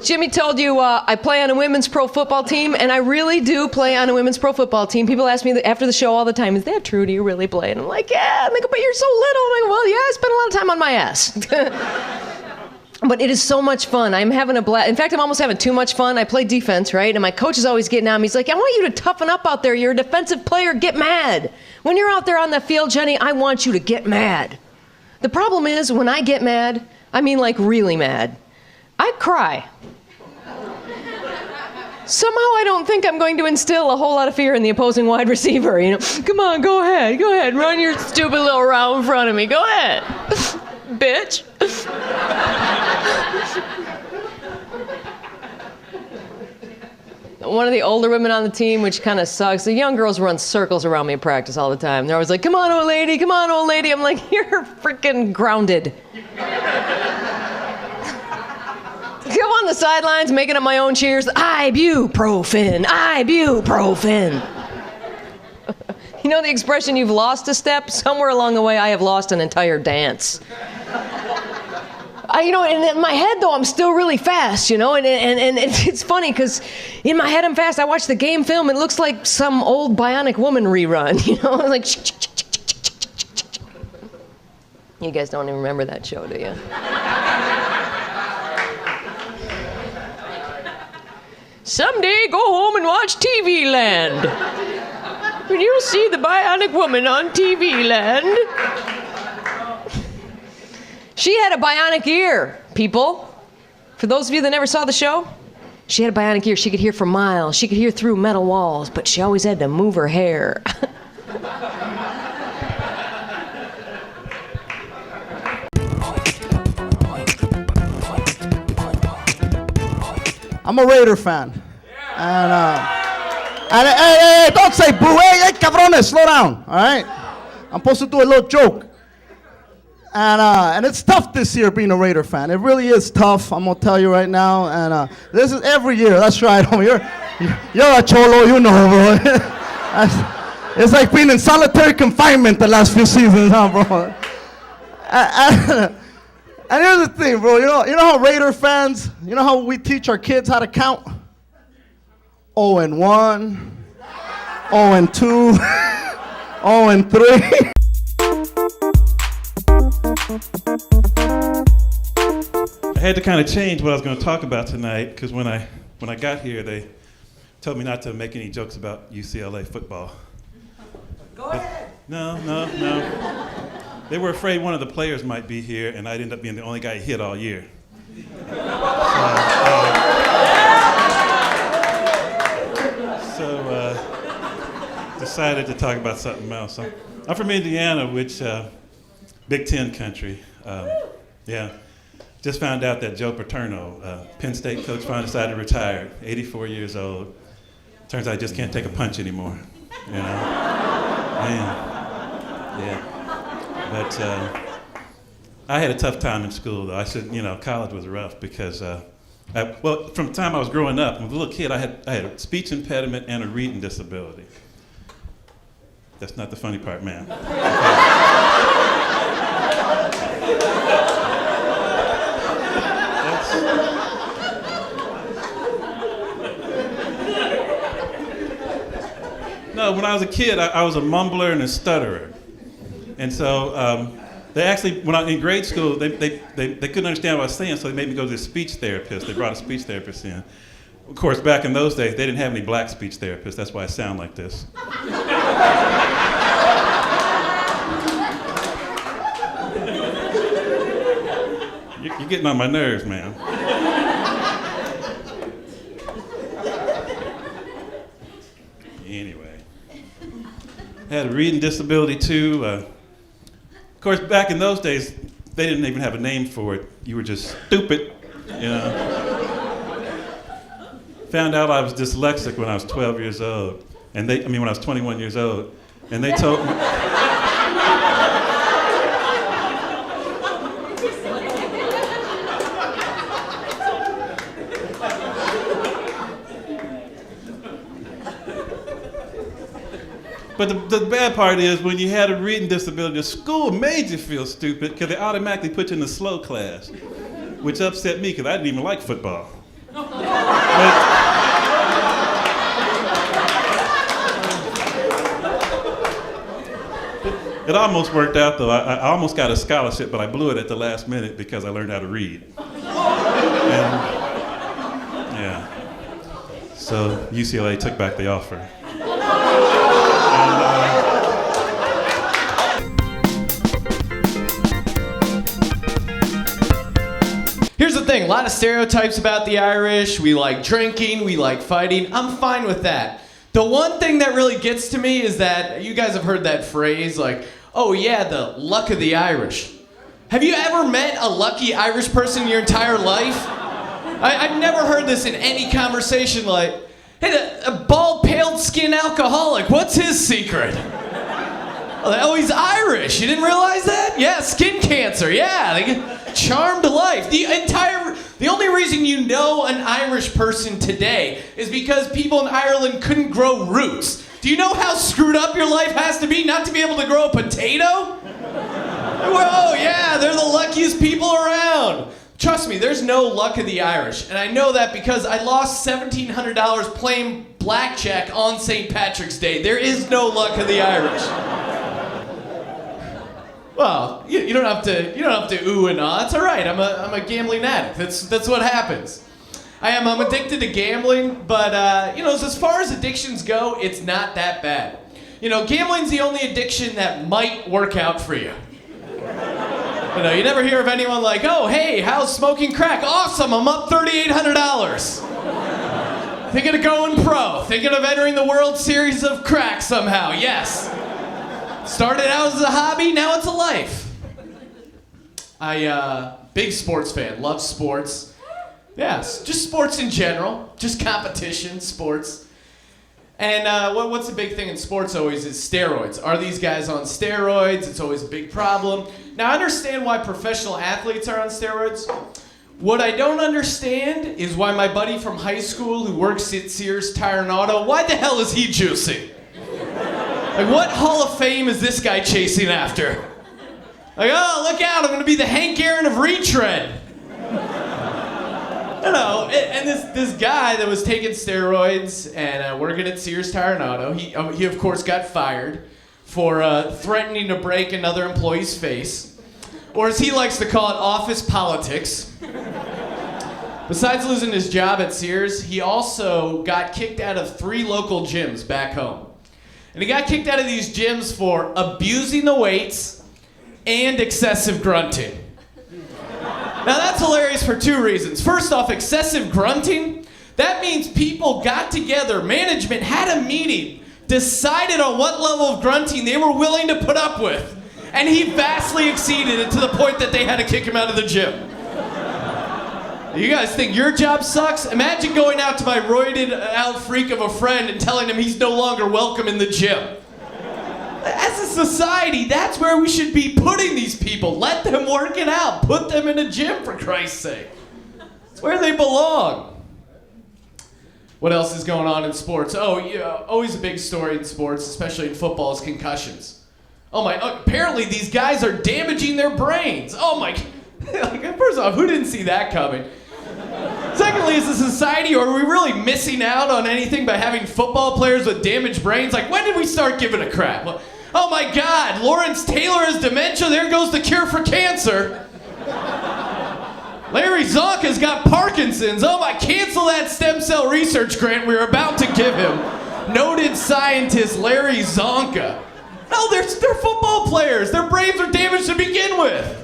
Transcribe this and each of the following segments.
Jimmy told you I play on a women's pro football team, and I really do play on a women's pro football team. People ask me after the show all the time, is that true? Do you really play? And I'm like, yeah. And they go, but you're so little. And I go, well, yeah, I spend a lot of time on my ass. But it is so much fun. I'm having a blast. In fact, I'm almost having too much fun. I play defense, right? And my coach is always getting on me. He's like, I want you to toughen up out there. You're a defensive player. Get mad. When you're out there on the field, Jenny, I want you to get mad. The problem is, when I get mad, I mean like really mad, I cry. Somehow I don't think I'm going to instill a whole lot of fear in the opposing wide receiver. You know, come on, go ahead, run your stupid little route in front of me. Go ahead, bitch. One of the older women on the team, which kind of sucks, the young girls run circles around me at practice all the time. They're always like, come on, old lady, come on, old lady. I'm like, you're freaking grounded. Go on the sidelines, making up my own cheers. Ibuprofen. You know the expression, you've lost a step? Somewhere along the way, I have lost an entire dance. And in my head, though, I'm still really fast, and it's funny, because in my head, I'm fast. I watch the game film, it looks like some old Bionic Woman rerun, like... You guys don't even remember that show, do you? Someday, go home and watch TV Land. When you see the Bionic Woman on TV Land. She had a bionic ear, people. For those of you that never saw the show, she had a bionic ear. She could hear for miles. She could hear through metal walls, but she always had to move her hair. I'm a Raider fan. And hey, don't say boo. Hey, cabrones, slow down, all right? I'm supposed to do a little joke. And it's tough this year being a Raider fan. It really is tough, I'm going to tell you right now. And this is every year, that's right. You're a cholo, you know, bro. It's like being in solitary confinement the last few seasons, huh, bro? And here's the thing, bro. You know how Raider fans, you know how we teach our kids how to count? 0-1, 0-2, 0-3. I had to kind of change what I was going to talk about tonight, because when I got here, they told me not to make any jokes about UCLA football. Go ahead. No. They were afraid one of the players might be here, and I'd end up being the only guy hit all year. So decided to talk about something else. I'm from Indiana, which Big Ten country. Yeah. Just found out that Joe Paterno, Penn State coach, finally decided to retire, 84 years old. Turns out I just can't take a punch anymore, Man. Yeah. But I had a tough time in school, though. College was rough because, from the time I was growing up, when I was a little kid, I had a speech impediment and a reading disability. That's not the funny part, man. No, when I was a kid, I was a mumbler and a stutterer. And so they actually, when I was in grade school, they couldn't understand what I was saying, so they made me go to the speech therapist. They brought a speech therapist in. Of course, back in those days, they didn't have any black speech therapists. That's why I sound like this. You're getting on my nerves, man. Anyway. I had a reading disability, too. Of course, back in those days, they didn't even have a name for it. You were just stupid, Found out I was dyslexic when I was 12 years old. When I was 21 years old. And they told me... But the bad part is when you had a reading disability, the school made you feel stupid because they automatically put you in the slow class, which upset me because I didn't even like football. It almost worked out, though. I almost got a scholarship, but I blew it at the last minute because I learned how to read. And, yeah. So UCLA took back the offer. Here's the thing, a lot of stereotypes about the Irish. We like drinking, we like fighting. I'm fine with that. The one thing that really gets to me is that you guys have heard that phrase like, oh yeah, the luck of the Irish. Have you ever met a lucky Irish person in your entire life? I've never heard this in any conversation like, hey, a bald, pale-skinned alcoholic, what's his secret? Oh, he's Irish. You didn't realize that? Yeah, skin cancer. Yeah, they get charmed life. The only reason you know an Irish person today is because people in Ireland couldn't grow roots. Do you know how screwed up your life has to be not to be able to grow a potato? Oh yeah, they're the luckiest people around. Trust me, there's no luck of the Irish. And I know that because I lost $1,700 playing blackjack on St. Patrick's Day. There is no luck of the Irish. Well, you don't have to ooh and ah. It's all right. I'm a gambling addict. That's what happens. I'm addicted to gambling, but as far as addictions go, it's not that bad. Gambling's the only addiction that might work out for you. You never hear of anyone like, oh, hey, how's smoking crack? Awesome, I'm up $3,800. Thinking of going pro. Thinking of entering the World Series of crack somehow. Yes. Started out as a hobby, now it's a life. Big sports fan, love sports. Yes, just sports in general, just competition, sports. And what's the big thing in sports always is steroids. Are these guys on steroids? It's always a big problem. Now, I understand why professional athletes are on steroids. What I don't understand is why my buddy from high school who works at Sears Tire and Auto, why the hell is he juicing? Like, what Hall of Fame is this guy chasing after? Like, oh, look out, I'm gonna be the Hank Aaron of retread. And this guy that was taking steroids and working at Sears Tire and Auto, he of course got fired for threatening to break another employee's face, or as he likes to call it, office politics. Besides losing his job at Sears, he also got kicked out of 3 local gyms back home. And he got kicked out of these gyms for abusing the weights and excessive grunting. Now that's hilarious for 2 reasons. First off, excessive grunting, that means people got together, management had a meeting, decided on what level of grunting they were willing to put up with. And he vastly exceeded it to the point that they had to kick him out of the gym. You guys think your job sucks? Imagine going out to my roided out freak of a friend and telling him he's no longer welcome in the gym. As a society, that's where we should be putting these people. Let them work it out. Put them in a gym, for Christ's sake. It's where they belong. What else is going on in sports? Oh, yeah, always a big story in sports, especially in football, is concussions. Apparently these guys are damaging their brains. Oh my, first off, who didn't see that coming? Secondly, as a society, are we really missing out on anything by having football players with damaged brains? Like, when did we start giving a crap? Oh my God, Lawrence Taylor has dementia, there goes the cure for cancer. Larry Zonka's got Parkinson's. Oh my, cancel that stem cell research grant we were about to give him. Noted scientist Larry Zonka. No, they're football players. Their brains are damaged to begin with.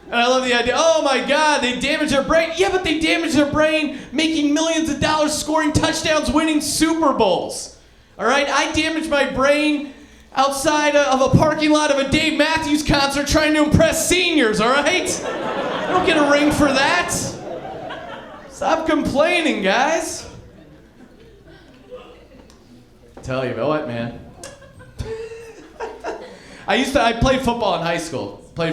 And I love the idea, oh my God, they damaged their brain. Yeah, but they damaged their brain making millions of dollars, scoring touchdowns, winning Super Bowls. All right, I damaged my brain outside of a parking lot of a Dave Matthews concert trying to impress seniors, all right? I don't get a ring for that. Stop complaining, guys. Tell you about what, man. I played football in high school. My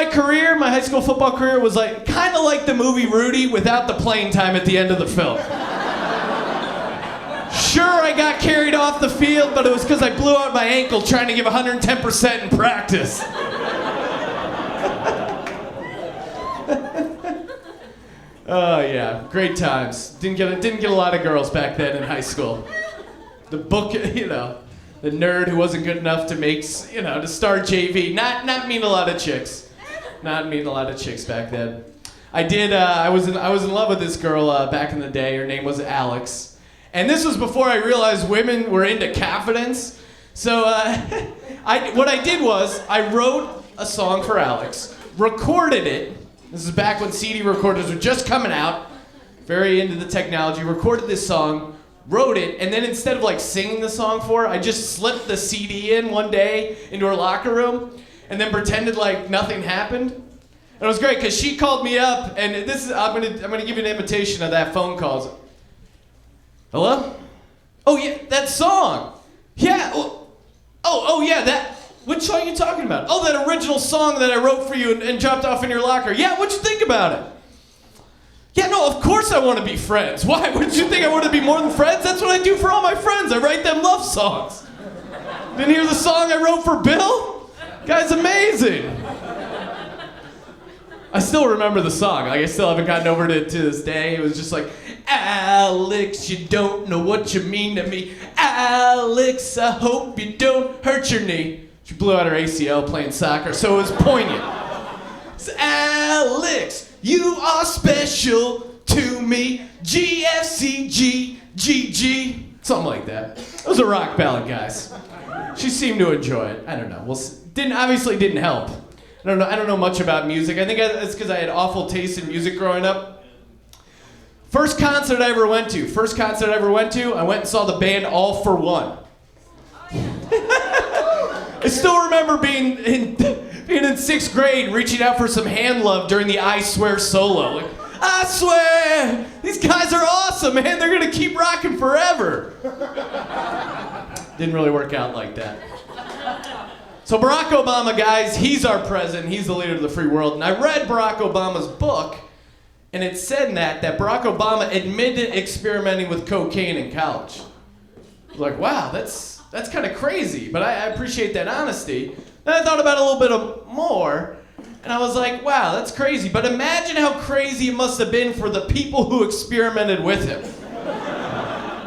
career, my high school football career was kind of like the movie Rudy without the playing time at the end of the film. Sure, I got carried off the field, but it was because I blew out my ankle trying to give 110% in practice. Oh yeah, great times. Didn't get a lot of girls back then in high school. The book, the nerd who wasn't good enough to to start JV. Not meeting a lot of chicks. Not meeting a lot of chicks back then. I did. I was in love with this girl back in the day. Her name was Alex, and this was before I realized women were into confidence. So what I did was I wrote a song for Alex, recorded it. This is back when CD recorders were just coming out. Very into the technology. Recorded this song, wrote it, and then instead of singing the song for her, I just slipped the CD in one day into her locker room, and then pretended like nothing happened. And it was great because she called me up, and I'm gonna give you an imitation of that phone call. Hello? Oh yeah, that song. Yeah. Oh yeah, that. Which song are you talking about? Oh, that original song that I wrote for you and dropped off in your locker. Yeah, what'd you think about it? Yeah, no, of course I want to be friends. Why? What did you think I wanted to be more than friends? That's what I do for all my friends. I write them love songs. Didn't hear the song I wrote for Bill? Guy's amazing. I still remember the song. I still haven't gotten over it to this day. It was just like, Alex, you don't know what you mean to me. Alex, I hope you don't hurt your knee. She blew out her ACL playing soccer, so it was poignant. It's Alex, you are special to me. GFCG, GG. Something like that. It was a rock ballad, guys. She seemed to enjoy it. I don't know. Obviously didn't help. I don't know much about music. I think it's because I had awful taste in music growing up. First concert I ever went to, I went and saw the band All For One. I still remember being in 6th grade, reaching out for some hand love during the I Swear solo. I swear, these guys are awesome, man. They're gonna keep rocking forever. Didn't really work out like that. So Barack Obama, guys, he's our president. He's the leader of the free world. And I read Barack Obama's book, and it said in that Barack Obama admitted experimenting with cocaine in college. I was like, wow, that's kind of crazy, but I appreciate that honesty. Then I thought about it a little bit more, and I was like, wow, that's crazy. But imagine how crazy it must have been for the people who experimented with him.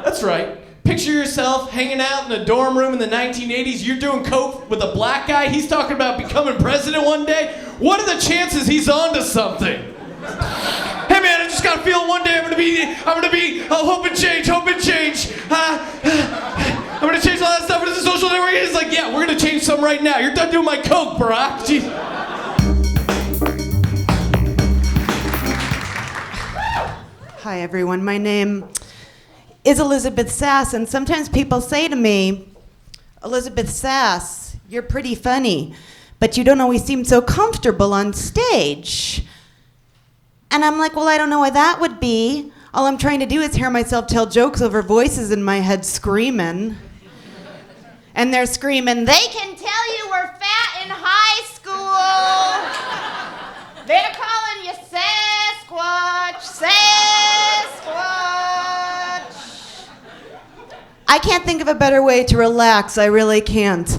That's right. Picture yourself hanging out in a dorm room in the 1980s. You're doing coke with a black guy. He's talking about becoming president one day. What are the chances he's onto something? Hey man, I just got a feeling one day I'm gonna be hope and change. I'm gonna change all that stuff into the social network. He's like, yeah, we're gonna change some right now. You're done doing my coke, Barack. Jeez. Hi everyone, my name is Elizabeth Sass, and sometimes people say to me, Elizabeth Sass, you're pretty funny, but you don't always seem so comfortable on stage. And I'm like, well, I don't know why that would be. All I'm trying to do is hear myself tell jokes over voices in my head screaming. And they're screaming, they can tell you we're fat in high school. They're calling you Sasquatch, Sasquatch. I can't think of a better way to relax, I really can't.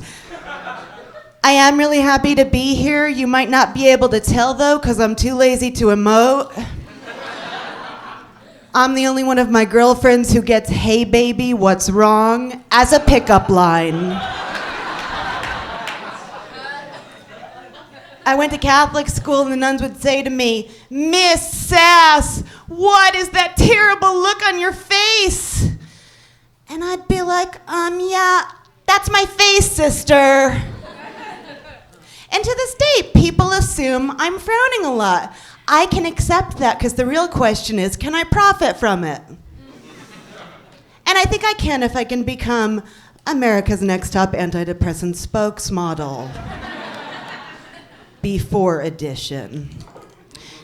I am really happy to be here. You might not be able to tell though, because I'm too lazy to emote. I'm the only one of my girlfriends who gets, hey baby, what's wrong, as a pickup line. I went to Catholic school and the nuns would say to me, Miss Sass, what is that terrible look on your face? And I'd be like, yeah, that's my face, sister. And to this day, people assume I'm frowning a lot. I can accept that because the real question is, can I profit from it? And I think I can if I can become America's next top antidepressant spokesmodel. Before edition.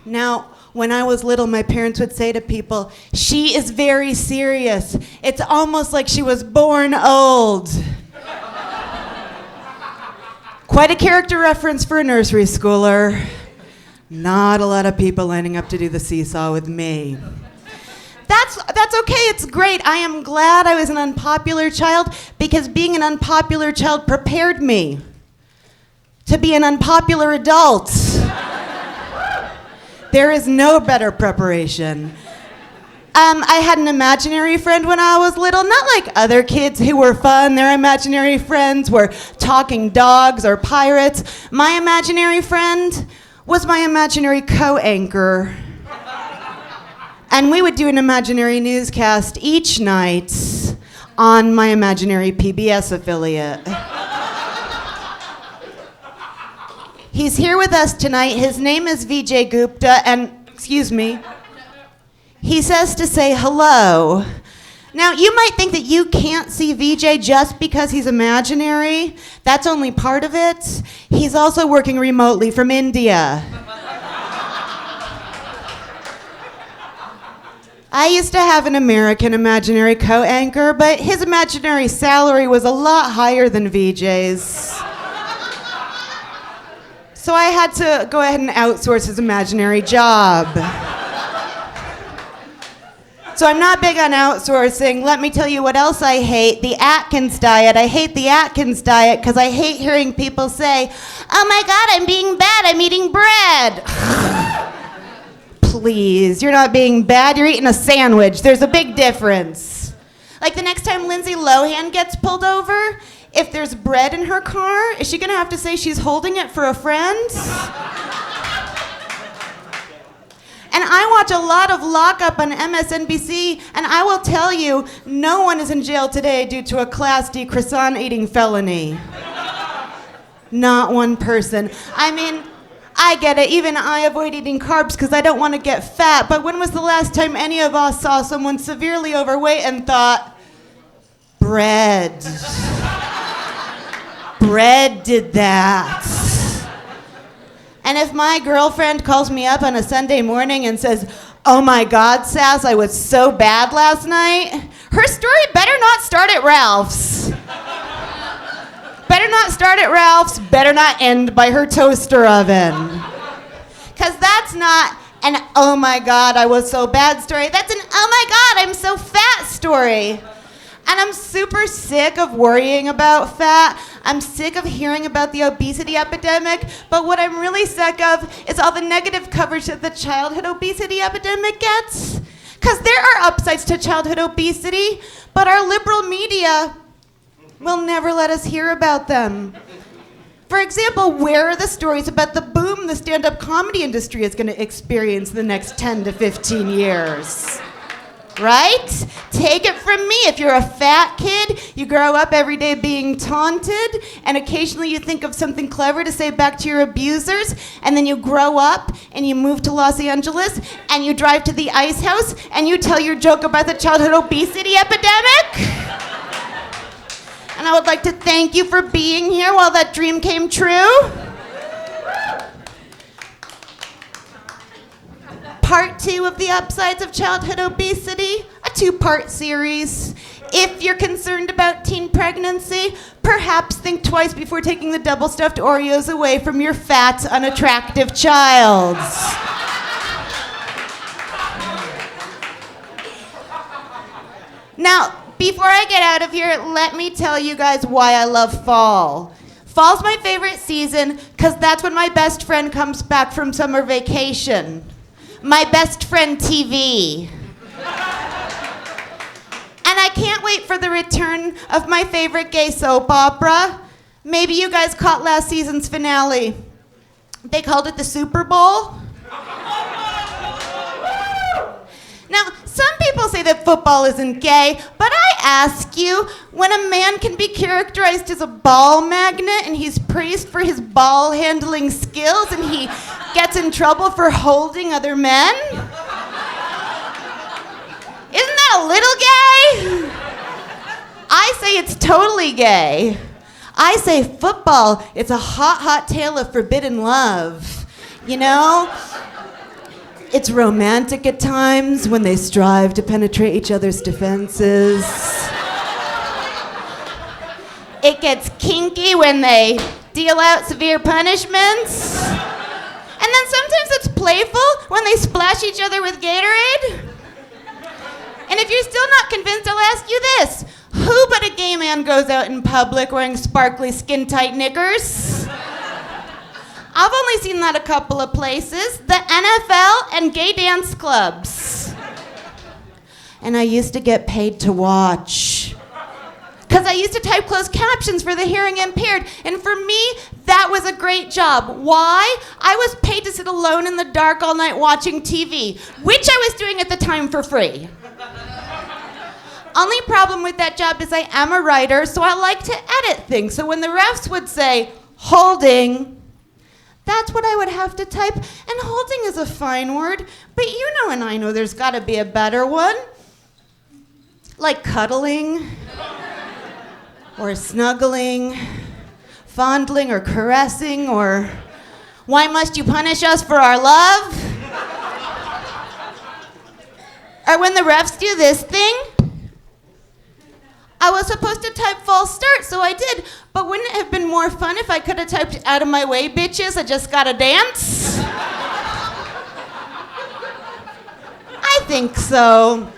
Now, when I was little, my parents would say to people, she is very serious. It's almost like she was born old. Quite a character reference for a nursery schooler. Not a lot of people lining up to do the seesaw with me. That's okay, it's great. I am glad I was an unpopular child because being an unpopular child prepared me to be an unpopular adult. There is no better preparation. I had an imaginary friend when I was little, not like other kids who were fun. Their imaginary friends were talking dogs or pirates. My imaginary friend was my imaginary co-anchor. And we would do an imaginary newscast each night on my imaginary PBS affiliate. He's here with us tonight. His name is Vijay Gupta, and, excuse me, he says to say hello. Now, you might think that you can't see Vijay just because he's imaginary. That's only part of it. He's also working remotely from India. I used to have an American imaginary co-anchor, but his imaginary salary was a lot higher than Vijay's. So I had to go ahead and outsource his imaginary job. So I'm not big on outsourcing. Let me tell you what else I hate. The Atkins diet. I hate the Atkins diet because I hate hearing people say, "Oh my God, I'm being bad, I'm eating bread." Please, you're not being bad, you're eating a sandwich. There's a big difference. Like the next time Lindsay Lohan gets pulled over, if there's bread in her car, is she gonna have to say she's holding it for a friend? And I watch a lot of Lockup on MSNBC, and I will tell you, no one is in jail today due to a Class D croissant eating felony. Not one person. I mean, I get it. Even I avoid eating carbs because I don't want to get fat. But when was the last time any of us saw someone severely overweight and thought, bread? Bread did that. And if my girlfriend calls me up on a Sunday morning and says, "Oh my God, Sass, I was so bad last night," her story better not start at Ralph's. Better not start at Ralph's, better not end by her toaster oven. Because that's not an "oh my God, I was so bad" story. That's an "oh my God, I'm so fat" story. And I'm super sick of worrying about fat. I'm sick of hearing about the obesity epidemic. But what I'm really sick of is all the negative coverage that the childhood obesity epidemic gets. Because there are upsides to childhood obesity, but our liberal media will never let us hear about them. For example, where are the stories about the boom the stand-up comedy industry is going to experience in the next 10 to 15 years? Right? Take it from me. If you're a fat kid, you grow up every day being taunted, and occasionally you think of something clever to say back to your abusers, and then you grow up and you move to Los Angeles and you drive to the Ice House and you tell your joke about the childhood obesity epidemic. And I would like to thank you for being here while that dream came true. Part 2 of the upsides of childhood obesity, a 2-part series. If you're concerned about teen pregnancy, perhaps think twice before taking the double stuffed Oreos away from your fat, unattractive child. Now, before I get out of here, let me tell you guys why I love fall. Fall's my favorite season because that's when my best friend comes back from summer vacation. My best friend TV. And I can't wait for the return of my favorite gay soap opera. Maybe you guys caught last season's finale. They called it the Super Bowl. Now, some people say that football isn't gay, but I ask you, when a man can be characterized as a ball magnet and he's praised for his ball handling skills and he gets in trouble for holding other men? Isn't that a little gay? I say it's totally gay. I say football, it's a hot, hot tale of forbidden love. You know? It's romantic at times when they strive to penetrate each other's defenses. It gets kinky when they deal out severe punishments. And then sometimes it's playful when they splash each other with Gatorade. And if you're still not convinced, I'll ask you this. Who but a gay man goes out in public wearing sparkly skin-tight knickers? I've only seen that a couple of places, the NFL and gay dance clubs. And I used to get paid to watch. Because I used to type closed captions for the hearing impaired. And for me, that was a great job. Why? I was paid to sit alone in the dark all night watching TV, which I was doing at the time for free. Only problem with that job is I am a writer, so I like to edit things. So when the refs would say, holding, that's what I would have to type. And holding is a fine word, but you know and I know there's got to be a better one. Like cuddling, or snuggling, fondling or caressing, or why must you punish us for our love? Or when the refs do this thing, I was supposed to type false start, so I did. But wouldn't it have been more fun if I could have typed out of my way, bitches, I just gotta dance? I think so.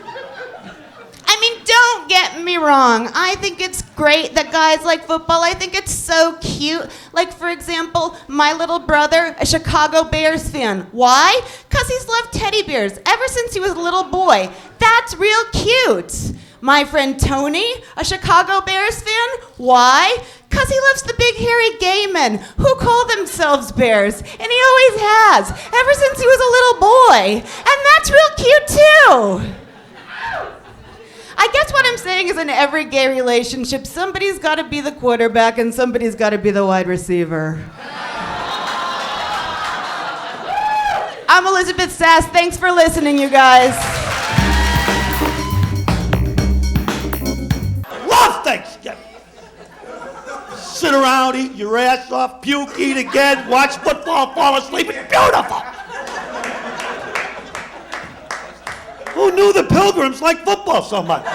I mean, don't get me wrong. I think it's great that guys like football. I think it's so cute. Like, for example, my little brother, a Chicago Bears fan. Why? Because he's loved teddy bears ever since he was a little boy. That's real cute. My friend Tony, a Chicago Bears fan. Why? Because he loves the big hairy gay men who call themselves bears. And he always has, ever since he was a little boy. And that's real cute, too. I guess what I'm saying is in every gay relationship, somebody's got to be the quarterback and somebody's got to be the wide receiver. I'm Elizabeth Sass. Thanks for listening, you guys. Love Thanksgiving. Sit around, eat your ass off, puke, eat again, watch football, fall asleep. It's beautiful. Who knew the Pilgrims liked football so much?